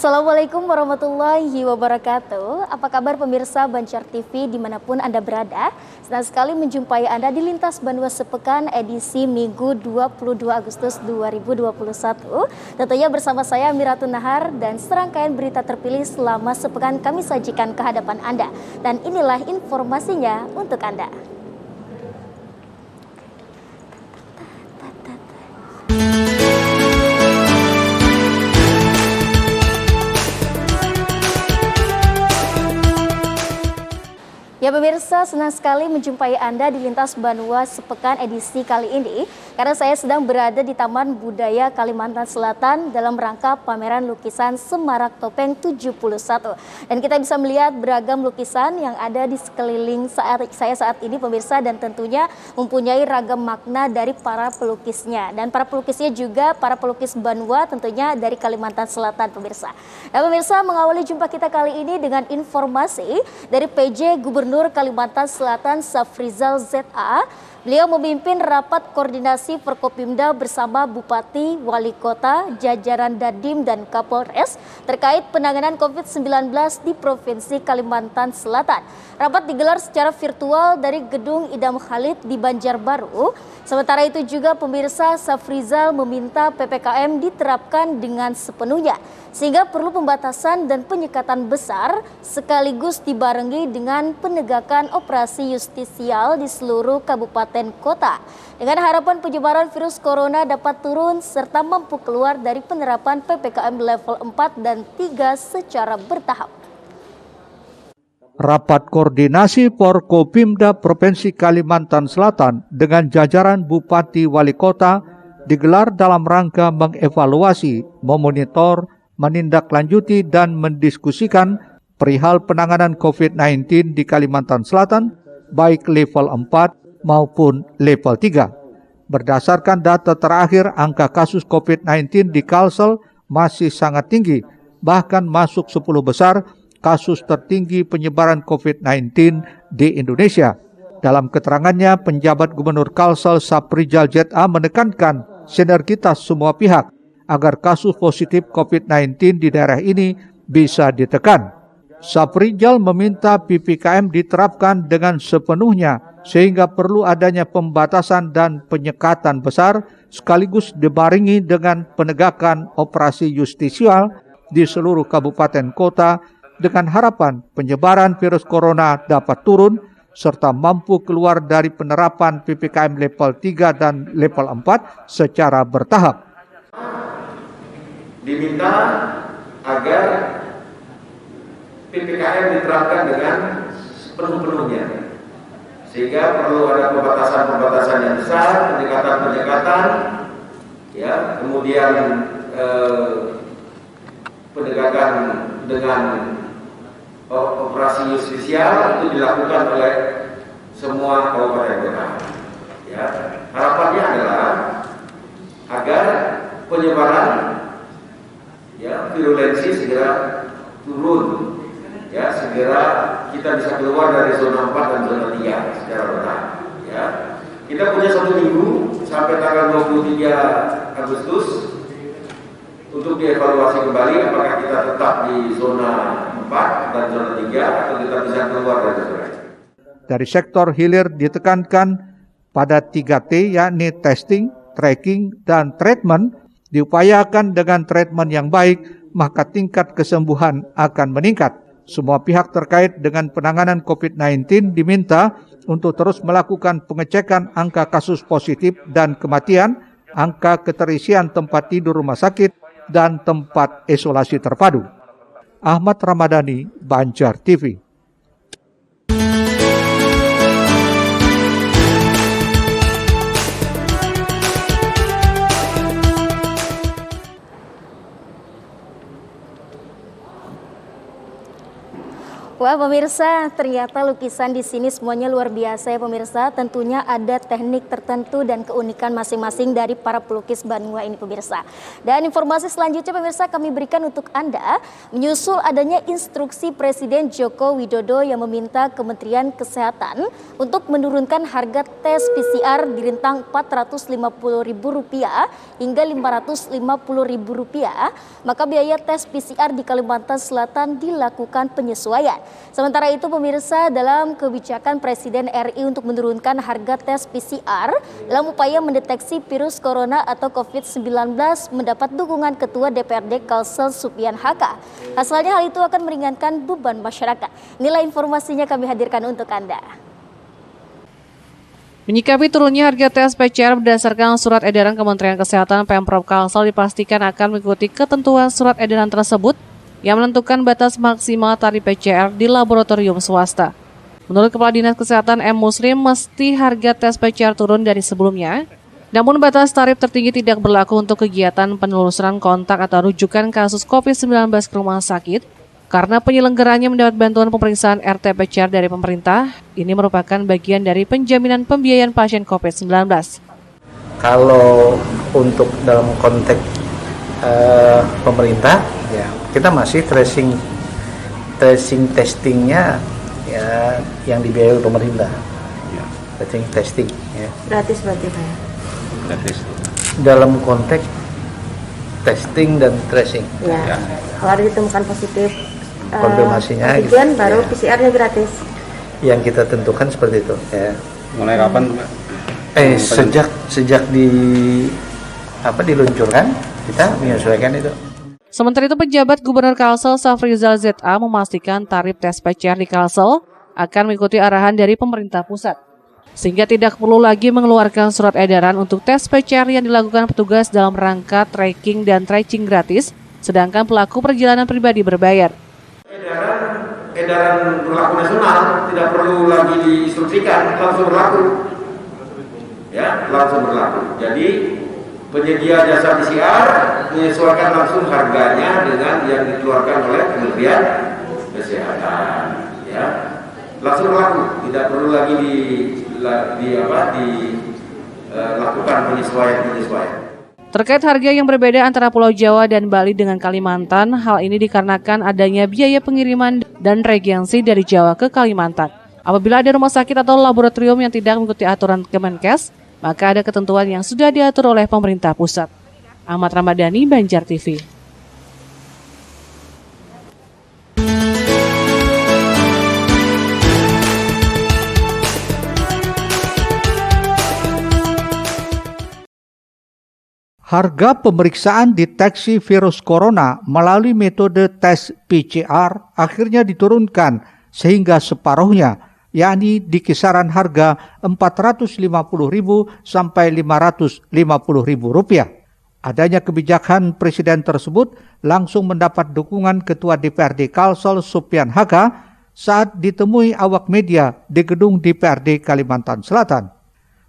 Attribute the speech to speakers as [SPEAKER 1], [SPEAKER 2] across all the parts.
[SPEAKER 1] Assalamualaikum warahmatullahi wabarakatuh. Apa kabar pemirsa Banjar TV dimanapun Anda berada? Senang sekali menjumpai Anda di Lintas Banua Sepekan edisi Minggu 22 Agustus 2021. Tentunya bersama saya Miratun Nahar dan serangkaian berita terpilih selama sepekan kami sajikan ke hadapan Anda. Dan inilah informasinya untuk Anda. Ya pemirsa, senang sekali menjumpai Anda di Lintas Banua Sepekan edisi kali ini karena saya sedang berada di Taman Budaya Kalimantan Selatan dalam rangka pameran lukisan Semarak Topeng 71. Dan kita bisa melihat beragam lukisan yang ada di sekeliling saya saat ini pemirsa, dan tentunya mempunyai ragam makna dari para pelukisnya. Dan para pelukisnya juga para pelukis Banua tentunya dari Kalimantan Selatan pemirsa. Nah pemirsa, mengawali jumpa kita kali ini dengan informasi dari PJ Gubernur Kalimantan Selatan Safrizal ZA. Beliau memimpin rapat koordinasi Forkopimda bersama Bupati, Wali Kota, jajaran Dandim dan Kapolres terkait penanganan COVID-19 di Provinsi Kalimantan Selatan. Rapat digelar secara virtual dari Gedung Idam Khalid di Banjarbaru. Sementara itu juga pemirsa, Safrizal meminta PPKM diterapkan dengan sepenuhnya sehingga perlu pembatasan dan penyekatan besar sekaligus dibarengi dengan penegakan operasi justisial di seluruh kabupaten kota dengan harapan penyebaran virus corona dapat turun serta mampu keluar dari penerapan PPKM level 4 dan 3 secara bertahap.
[SPEAKER 2] Rapat koordinasi Forkopimda Provinsi Kalimantan Selatan dengan jajaran Bupati Wali Kota digelar dalam rangka mengevaluasi, memonitor, menindaklanjuti dan mendiskusikan perihal penanganan COVID-19 di Kalimantan Selatan baik level 4 maupun level 3. Berdasarkan data terakhir, angka kasus COVID-19 di Kalsel masih sangat tinggi, bahkan masuk 10 besar kasus tertinggi penyebaran COVID-19 di Indonesia. Dalam keterangannya, penjabat Gubernur Kalsel Safrizal ZA menekankan sinergitas semua pihak agar kasus positif COVID-19 di daerah ini bisa ditekan. Safrizal meminta PPKM diterapkan dengan sepenuhnya sehingga perlu adanya pembatasan dan penyekatan besar sekaligus dibarengi dengan penegakan operasi justisial di seluruh kabupaten kota dengan harapan penyebaran virus corona dapat turun serta mampu keluar dari penerapan PPKM level 3 dan level 4 secara bertahap.
[SPEAKER 3] Diminta agar PPKM diterapkan dengan sepenuh-penuhnya, sehingga perlu ada pembatasan-pembatasan yang besar, pendekatan-pendekatan, ya, kemudian penegakan dengan operasi justisial itu dilakukan oleh semua kabupaten kota. Ya, harapannya adalah agar penyebaran, ya, virulensi segera turun, ya, segera kita bisa keluar dari zona 4 dan zona 3 secara bertahap. Ya, kita punya 1 minggu sampai tanggal 23 Agustus untuk dievaluasi kembali apakah kita tetap di zona 4 dan zona 3 atau kita bisa keluar dari zona.
[SPEAKER 2] Dari sektor hilir ditekankan pada 3T, yakni testing, tracking, dan treatment. Diupayakan dengan treatment yang baik, maka tingkat kesembuhan akan meningkat. Semua pihak terkait dengan penanganan COVID-19 diminta untuk terus melakukan pengecekan angka kasus positif dan kematian, angka keterisian tempat tidur rumah sakit, dan tempat isolasi terpadu. Ahmad Ramadhani, Banjar TV.
[SPEAKER 1] Wah pemirsa, ternyata lukisan di sini semuanya luar biasa ya pemirsa. Tentunya ada teknik tertentu dan keunikan masing-masing dari para pelukis Banua ini pemirsa. Dan informasi selanjutnya pemirsa kami berikan untuk Anda, menyusul adanya instruksi Presiden Joko Widodo yang meminta Kementerian Kesehatan untuk menurunkan harga tes PCR di rentang Rp450.000 hingga Rp550.000, maka biaya tes PCR di Kalimantan Selatan dilakukan penyesuaian. Sementara itu pemirsa, dalam kebijakan Presiden RI untuk menurunkan harga tes PCR dalam upaya mendeteksi virus corona atau COVID-19 mendapat dukungan Ketua DPRD Kalsel Supian Haka. Asalnya hal itu akan meringankan beban masyarakat. Inilah informasinya kami hadirkan untuk Anda.
[SPEAKER 4] Menyikapi turunnya harga tes PCR berdasarkan surat edaran Kementerian Kesehatan, Pemprov Kalsel dipastikan akan mengikuti ketentuan surat edaran tersebut yang menentukan batas maksimal tarif PCR di laboratorium swasta. Menurut Kepala Dinas Kesehatan M. Muslim, mesti harga tes PCR turun dari sebelumnya. Namun batas tarif tertinggi tidak berlaku untuk kegiatan penelusuran kontak atau rujukan kasus COVID-19 ke rumah sakit, karena penyelenggaranya mendapat bantuan pemeriksaan RT-PCR dari pemerintah. Ini merupakan bagian dari penjaminan pembiayaan pasien COVID-19.
[SPEAKER 5] Kalau untuk dalam konteks pemerintah, ya kita masih testingnya ya yang dibiayai pemerintah, ya, testing ya.
[SPEAKER 6] Gratis berarti Pak?
[SPEAKER 5] Gratis. Dalam konteks testing dan tracing.
[SPEAKER 6] Ya. Kalau ditemukan positif
[SPEAKER 5] konfirmasinya
[SPEAKER 6] antigen,
[SPEAKER 5] gitu,
[SPEAKER 6] baru
[SPEAKER 5] ya.
[SPEAKER 6] PCR-nya gratis.
[SPEAKER 5] Yang kita tentukan seperti itu. Ya.
[SPEAKER 7] Mulai kapan, Pak?
[SPEAKER 5] Sejak diluncurkan, kita menyesuaikan itu.
[SPEAKER 4] Sementara itu pejabat Gubernur Kalsel Safrizal ZA memastikan tarif tes PCR di Kalsel akan mengikuti arahan dari pemerintah pusat, sehingga tidak perlu lagi mengeluarkan surat edaran untuk tes PCR yang dilakukan petugas dalam rangka tracking dan tracing gratis, sedangkan pelaku perjalanan pribadi berbayar.
[SPEAKER 3] Edaran berlaku nasional tidak perlu lagi diinstruksikan, langsung berlaku. Ya, langsung berlaku. Jadi penyedia jasa PCR menyesuaikan langsung harganya dengan yang dikeluarkan oleh Kementerian Kesehatan. Ya, langsung berlaku, tidak perlu lagi dilakukan penyesuaian.
[SPEAKER 4] Terkait harga yang berbeda antara Pulau Jawa dan Bali dengan Kalimantan, hal ini dikarenakan adanya biaya pengiriman dan reagensi dari Jawa ke Kalimantan. Apabila ada rumah sakit atau laboratorium yang tidak mengikuti aturan Kemenkes, maka ada ketentuan yang sudah diatur oleh pemerintah pusat. Ahmad Ramadhani, Banjar TV.
[SPEAKER 2] Harga pemeriksaan deteksi virus corona melalui metode tes PCR akhirnya diturunkan sehingga separuhnya, yakni di kisaran harga Rp450.000 sampai Rp550.000. Adanya kebijakan Presiden tersebut langsung mendapat dukungan Ketua DPRD Kalsel Supian Haka saat ditemui awak media di gedung DPRD Kalimantan Selatan.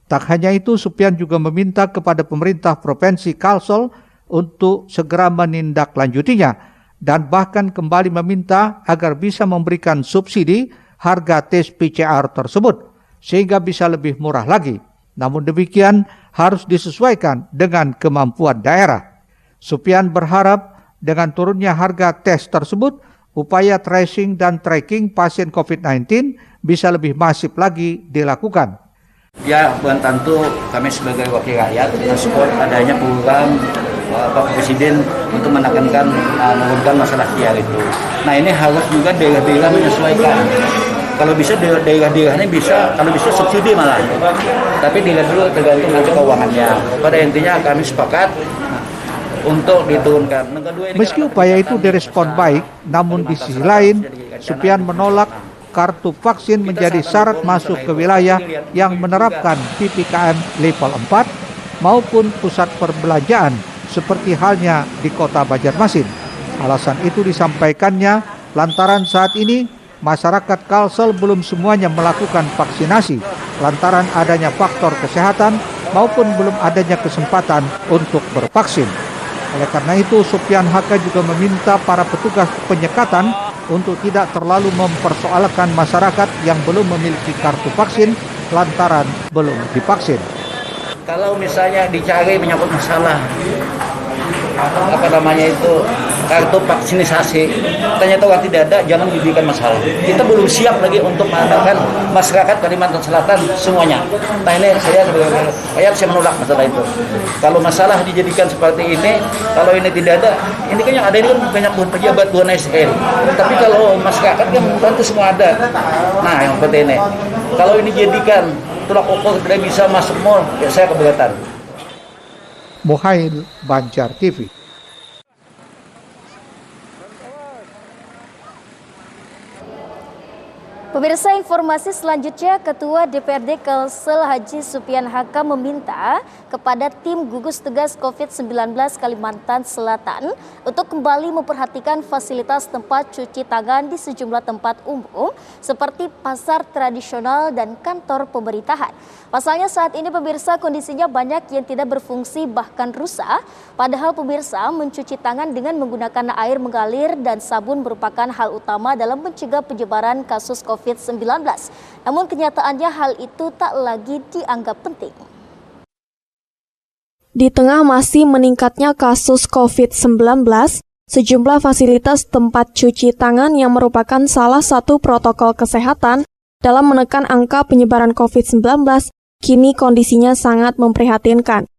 [SPEAKER 2] Tak hanya itu, Supian juga meminta kepada pemerintah Provinsi Kalsel untuk segera menindaklanjutinya dan bahkan kembali meminta agar bisa memberikan subsidi harga tes PCR tersebut sehingga bisa lebih murah lagi. Namun demikian harus disesuaikan dengan kemampuan daerah. Supian berharap dengan turunnya harga tes tersebut, upaya tracing dan tracking pasien COVID-19 bisa lebih masif lagi dilakukan.
[SPEAKER 5] Ya, tentu kami sebagai wakil rakyat mensupport adanya program Bapak Presiden untuk menekankan menurunkan masalah PCR itu. Nah, ini harus juga daerah-daerah menyesuaikan. Kalau bisa daerah-daerahnya bisa, kalau bisa subsidi malah. Tapi dilihat dulu tergantung nanti keuangannya. Pada intinya kami sepakat untuk diturunkan.
[SPEAKER 2] Meski upaya itu direspon baik, namun di sisi lain Supian menolak kartu vaksin menjadi syarat masuk ke wilayah yang menerapkan PPKM level 4 maupun pusat perbelanjaan seperti halnya di kota Banjarmasin. Alasan itu disampaikannya lantaran saat ini masyarakat Kalsel belum semuanya melakukan vaksinasi lantaran adanya faktor kesehatan maupun belum adanya kesempatan untuk bervaksin. Oleh karena itu, Supian Haka juga meminta para petugas penyekatan untuk tidak terlalu mempersoalkan masyarakat yang belum memiliki kartu vaksin lantaran belum divaksin.
[SPEAKER 5] Kalau misalnya dicari menyangkut masalah kartu vaksinisasi, ternyata tidak ada, jangan dijadikan masalah. Kita belum siap lagi untuk mengadakan masyarakat Kalimantan Selatan semuanya. Nah ini saya sebagai rakyat saya menolak masalah itu. Kalau masalah dijadikan seperti ini, kalau ini tidak ada, ini kan yang ada ini kan banyak pejabat, bukan ASN. Tapi kalau masyarakat kan tentu semua ada. Nah yang seperti ini, kalau ini jadikan tulak ukur tidak bisa masuk mall, ya saya keberatan.
[SPEAKER 2] Muhail, Banjar TV.
[SPEAKER 1] Pemirsa, informasi selanjutnya, Ketua DPRD Kalsel Haji Supian Haka meminta kepada tim gugus tugas COVID-19 Kalimantan Selatan untuk kembali memperhatikan fasilitas tempat cuci tangan di sejumlah tempat umum seperti pasar tradisional dan kantor pemerintahan. Pasalnya saat ini pemirsa kondisinya banyak yang tidak berfungsi bahkan rusak, padahal pemirsa mencuci tangan dengan menggunakan air mengalir dan sabun merupakan hal utama dalam mencegah penyebaran kasus COVID-19. Namun kenyataannya hal itu tak lagi dianggap penting.
[SPEAKER 7] Di tengah masih meningkatnya kasus COVID-19, sejumlah fasilitas tempat cuci tangan yang merupakan salah satu protokol kesehatan dalam menekan angka penyebaran COVID-19, kini kondisinya sangat memprihatinkan.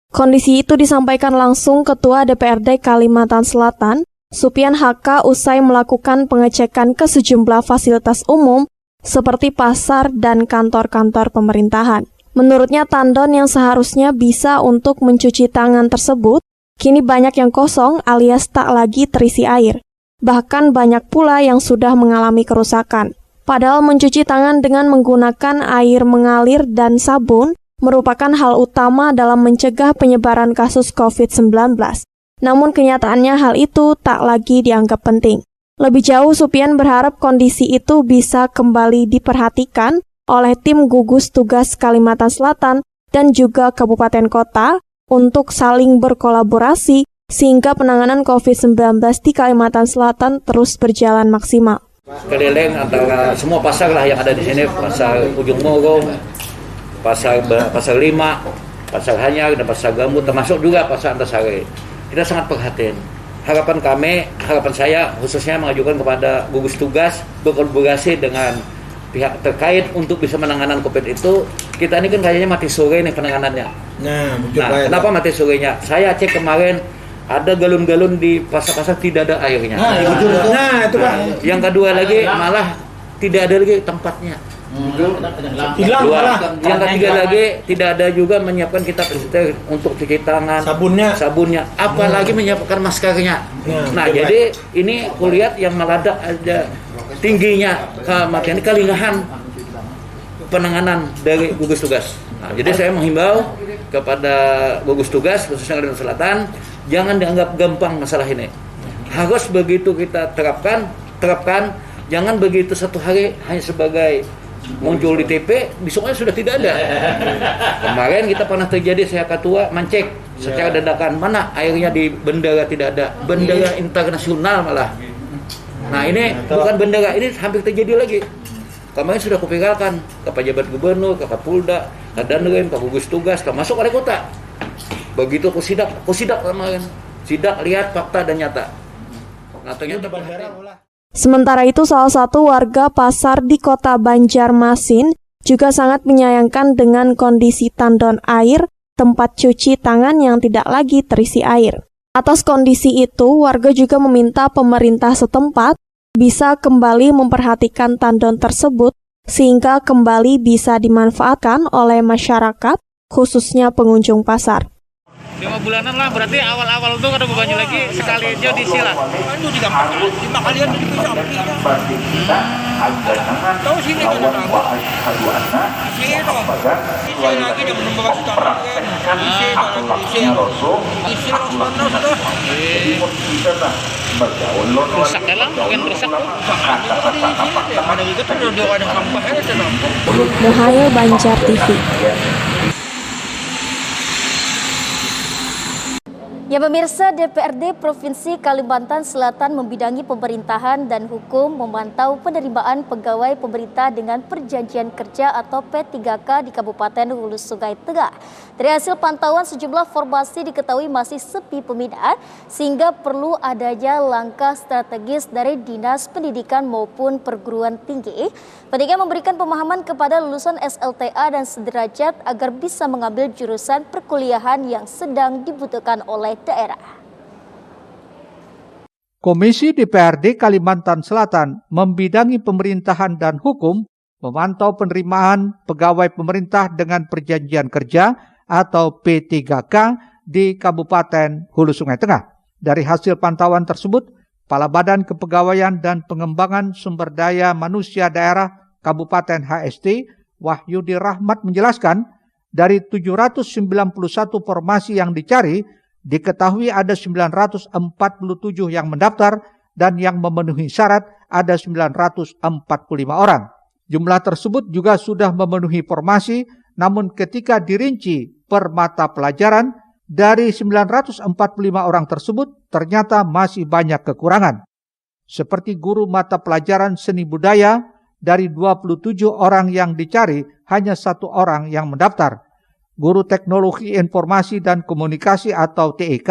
[SPEAKER 7] Kondisi itu disampaikan langsung Ketua DPRD Kalimantan Selatan, Supian Haka, usai melakukan pengecekan ke sejumlah fasilitas umum seperti pasar dan kantor-kantor pemerintahan. Menurutnya tandon yang seharusnya bisa untuk mencuci tangan tersebut, kini banyak yang kosong alias tak lagi terisi air. Bahkan banyak pula yang sudah mengalami kerusakan. Padahal mencuci tangan dengan menggunakan air mengalir dan sabun merupakan hal utama dalam mencegah penyebaran kasus COVID-19. Namun kenyataannya hal itu tak lagi dianggap penting. Lebih jauh, Supian berharap kondisi itu bisa kembali diperhatikan oleh tim gugus tugas Kalimantan Selatan dan juga kabupaten kota untuk saling berkolaborasi sehingga penanganan COVID-19 di Kalimantan Selatan terus berjalan maksimal.
[SPEAKER 5] Keliling antara semua pasar lah yang ada di sini, pasar Ujung Morong, pasar 5, pasar Hanyar, dan pasar Gambut, termasuk juga pasar Antasari. Kita sangat perhatian. Harapan saya khususnya mengajukan kepada gugus tugas berkolaborasi dengan pihak terkait untuk bisa menanganan COVID itu. Kita ini kan kayaknya mati sore nih penanganannya. Kenapa mati sorenya? Saya cek kemarin ada galon-galon di pasar-pasar tidak ada airnya.
[SPEAKER 8] Itu Pak.
[SPEAKER 5] Yang kedua lagi malah tidak ada lagi tempatnya.
[SPEAKER 8] Hilang malah.
[SPEAKER 5] Yang ketiga lagi tidak ada juga menyiapkan kita untuk cuci tangan, sabunnya, apalagi menyiapkan maskernya. Nah, jadi ini kulihat yang meladak aja tingginya kematian, kelingahan penanganan dari gugus tugas. Nah, jadi saya menghimbau kepada gugus tugas khususnya Kalimantan Selatan, jangan dianggap gampang masalah ini. Harus begitu kita terapkan, jangan begitu satu hari hanya sebagai muncul di TP, besoknya sudah tidak ada. Kemarin kita pernah terjadi, saya ketua mencek secara dadakan, mana airnya di bendera tidak ada, bendera internasional malah. Nah ini bukan bendera, ini hampir terjadi lagi. Kemarin sudah kupiralkan ke pejabat gubernur, ke Kapolda, ke Danrem, ke gugus tugas, termasuk wali kota. Begitu kusidak kemarin, sidak lihat fakta dan nyata. Nah ternyata
[SPEAKER 7] Sementara itu, salah satu warga pasar di kota Banjarmasin juga sangat menyayangkan dengan kondisi tandon air tempat cuci tangan yang tidak lagi terisi air. Atas kondisi itu, warga juga meminta pemerintah setempat bisa kembali memperhatikan tandon tersebut sehingga kembali bisa dimanfaatkan oleh masyarakat, khususnya pengunjung pasar.
[SPEAKER 9] 5 bulanan lah, berarti awal-awal tuh kada bebanyu lagi, sekali aja diisi lah. Itu 5 kalian bisa. Tahu sini kan ada. Sini dong. Isi lagi dia menambah tangan. Isi rusak lah, mungkin rusak tuh. Ada juga tuh ada sampah aja tuh.
[SPEAKER 7] Muhail, Banjar TV.
[SPEAKER 1] Ya pemirsa, DPRD Provinsi Kalimantan Selatan membidangi pemerintahan dan hukum memantau penerimaan pegawai pemerintah dengan perjanjian kerja atau P3K di Kabupaten Hulu Sungai Tengah. Dari hasil pantauan sejumlah formasi diketahui masih sepi peminat sehingga perlu adanya langkah strategis dari Dinas Pendidikan maupun perguruan tinggi. Pendidikan memberikan pemahaman kepada lulusan SLTA dan sederajat agar bisa mengambil jurusan perkuliahan yang sedang dibutuhkan oleh daerah.
[SPEAKER 2] Komisi DPRD Kalimantan Selatan membidangi pemerintahan dan hukum memantau penerimaan pegawai pemerintah dengan perjanjian kerja atau P3K di Kabupaten Hulu Sungai Tengah. Dari hasil pantauan tersebut, Kepala Badan Kepegawaian dan Pengembangan Sumber Daya Manusia Daerah Kabupaten HST, Wahyudi Rahmat menjelaskan, dari 791 formasi yang dicari, diketahui ada 947 yang mendaftar dan yang memenuhi syarat ada 945 orang. Jumlah tersebut juga sudah memenuhi formasi, namun ketika dirinci per mata pelajaran, dari 945 orang tersebut ternyata masih banyak kekurangan. Seperti guru mata pelajaran seni budaya, dari 27 orang yang dicari, hanya 1 orang yang mendaftar. Guru Teknologi Informasi dan Komunikasi atau TIK,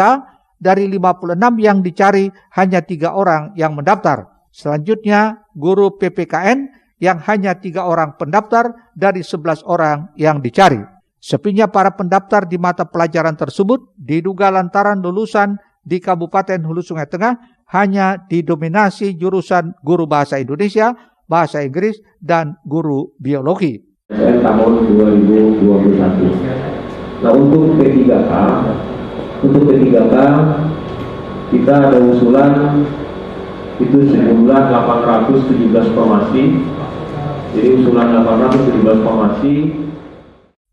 [SPEAKER 2] dari 56 yang dicari hanya 3 orang yang mendaftar. Selanjutnya guru PPKN yang hanya 3 orang pendaftar dari 11 orang yang dicari. Sepinya para pendaftar di mata pelajaran tersebut diduga lantaran lulusan di Kabupaten Hulu Sungai Tengah hanya didominasi jurusan guru bahasa Indonesia, bahasa Inggris, dan guru biologi.
[SPEAKER 10] Tahun 2021. Nah untuk P3K kita ada usulan itu sejumlah 817 formasi. Jadi usulan 817 formasi.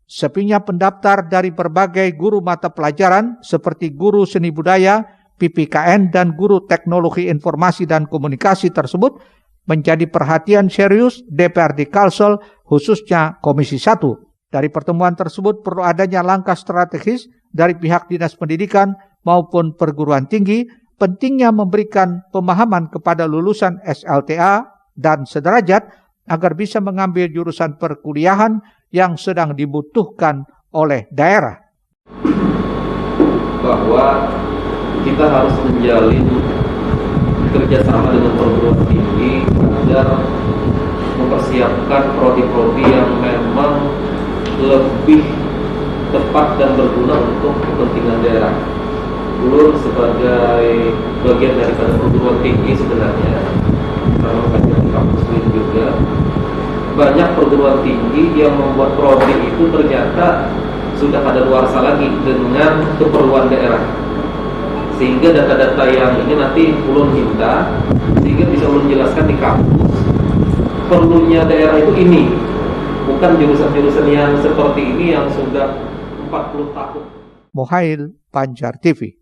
[SPEAKER 2] Sepinya pendaftar dari berbagai guru mata pelajaran seperti guru seni budaya, PPKN, dan guru teknologi informasi dan komunikasi tersebut menjadi perhatian serius DPRD Kalsel, khususnya Komisi 1. Dari pertemuan tersebut perlu adanya langkah strategis dari pihak Dinas Pendidikan maupun perguruan tinggi, pentingnya memberikan pemahaman kepada lulusan SLTA dan sederajat agar bisa mengambil jurusan perkuliahan yang sedang dibutuhkan oleh daerah.
[SPEAKER 11] Bahwa kita harus menjalin kerjasama dengan perguruan tinggi agar mempersiapkan prodi-prodi yang memang lebih tepat dan berguna untuk kepentingan daerah. Ulur sebagai bagian daripada perguruan tinggi sebenarnya, sama kajian kampus lain juga, banyak perguruan tinggi yang membuat prodi itu ternyata sudah ada luarsa lagi dengan keperluan daerah. Sehingga data-data yang ini nanti ulun minta, sehingga bisa ulun jelaskan di kampus, perlunya daerah itu ini, bukan jurusan-jurusan yang seperti ini yang sudah 40 tahun.
[SPEAKER 2] Mohail, Panjar TV.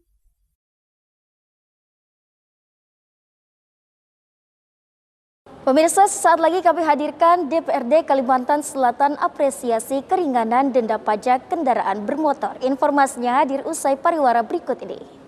[SPEAKER 1] Pemirsa, sesaat lagi kami hadirkan DPRD Kalimantan Selatan apresiasi keringanan denda pajak kendaraan bermotor. Informasinya hadir usai pariwara berikut ini.